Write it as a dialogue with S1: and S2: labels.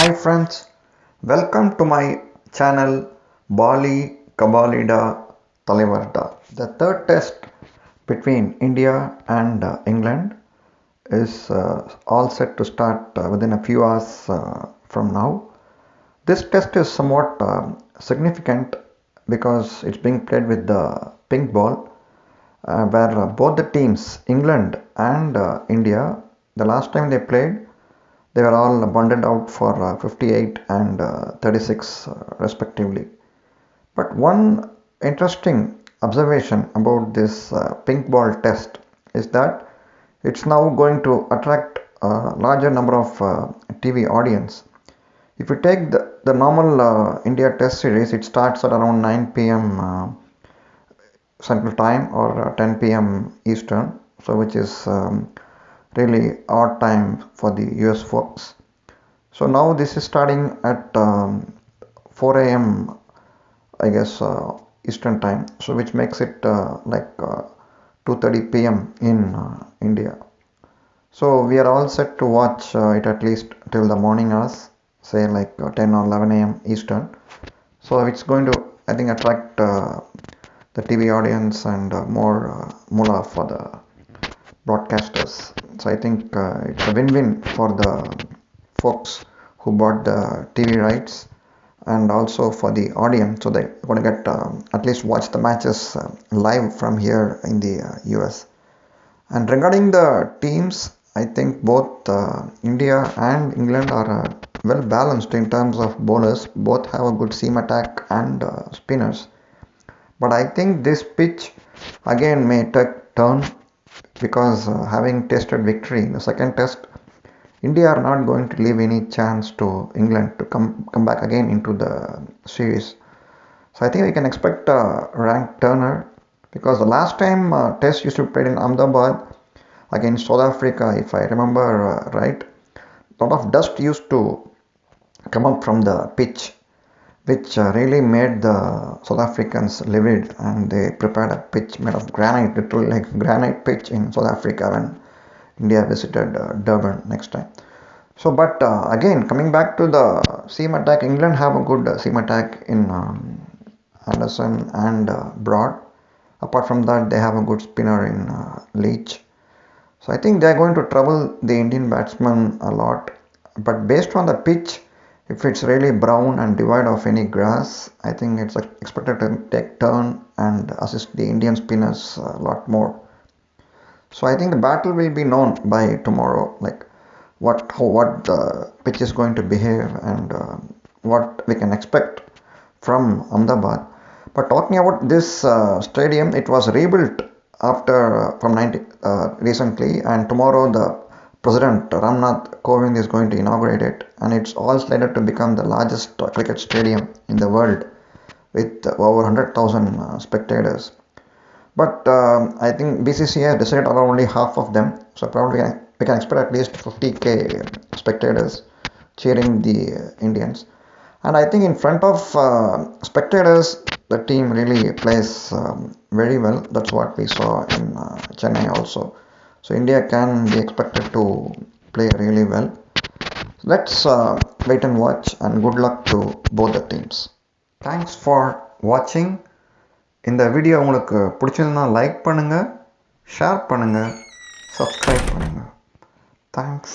S1: Hi friends, welcome to my channel Bali Kabalida Talivarda. The third test between India and England is all set to start within a few hours from now. This test is somewhat significant because it's being played with the pink ball, where both the teams, England and India, the last time they played, they were all bundled out for 58 and 36 respectively. But one interesting observation about this pink ball test is that it's now going to attract a larger number of TV audience. If you take the normal India test series, it starts at around 9 p.m. Central Time or 10 p.m. Eastern, so which is really odd time for the US folks. So now this is starting at 4 a.m. I guess Eastern time, so which makes it like 2:30 p.m. in India. So we are all set to watch it at least till the morning hours, say like 10 or 11 a.m. Eastern. So it's going to, I think, attract the TV audience and more moolah for the broadcasters. So I think it's a win-win for the folks who bought the TV rights and also for the audience. So they're going to get at least watch the matches live from here in the US. And regarding the teams, I think both India and England are well balanced in terms of bowlers. Both have a good seam attack and spinners. But I think this pitch again may take turn because having tasted victory in the second test, India are not going to leave any chance to England to come back again into the series. So I think we can expect a rank turner because the last time test used to be played in Ahmedabad against South Africa, if I remember right, a lot of dust used to come up from the pitch, which really made the South Africans livid, and they prepared a pitch made of granite, literally like granite pitch in South Africa when India visited Durban next time. So, but again, coming back to the seam attack, England have a good seam attack in Anderson and Broad. Apart from that, they have a good spinner in Leach. So I think they are going to trouble the Indian batsmen a lot. But based on the pitch, if it's really brown and devoid of any grass, I think it's expected to take turn and assist the Indian spinners a lot more. So I think the battle will be known by tomorrow, like what the pitch is going to behave and what we can expect from Ahmedabad. But talking about this stadium, it was rebuilt after from 90 recently, and tomorrow the President Ramnath Kovind is going to inaugurate it, and it's all slated to become the largest cricket stadium in the world with over 100,000 spectators. But I think BCCI has decided on only half of them, so probably we can expect at least 50k spectators cheering the Indians. And I think in front of spectators, the team really plays very well. That's what we saw in Chennai also. So India can be expected to play really well. Let's wait and watch, and good luck to both the teams. Thanks for watching. இந்த video உங்களுக்கு பிடிச்சிருந்தா like பண்ணுங்க, share பண்ணுங்க, subscribe பண்ணுங்க. Thanks.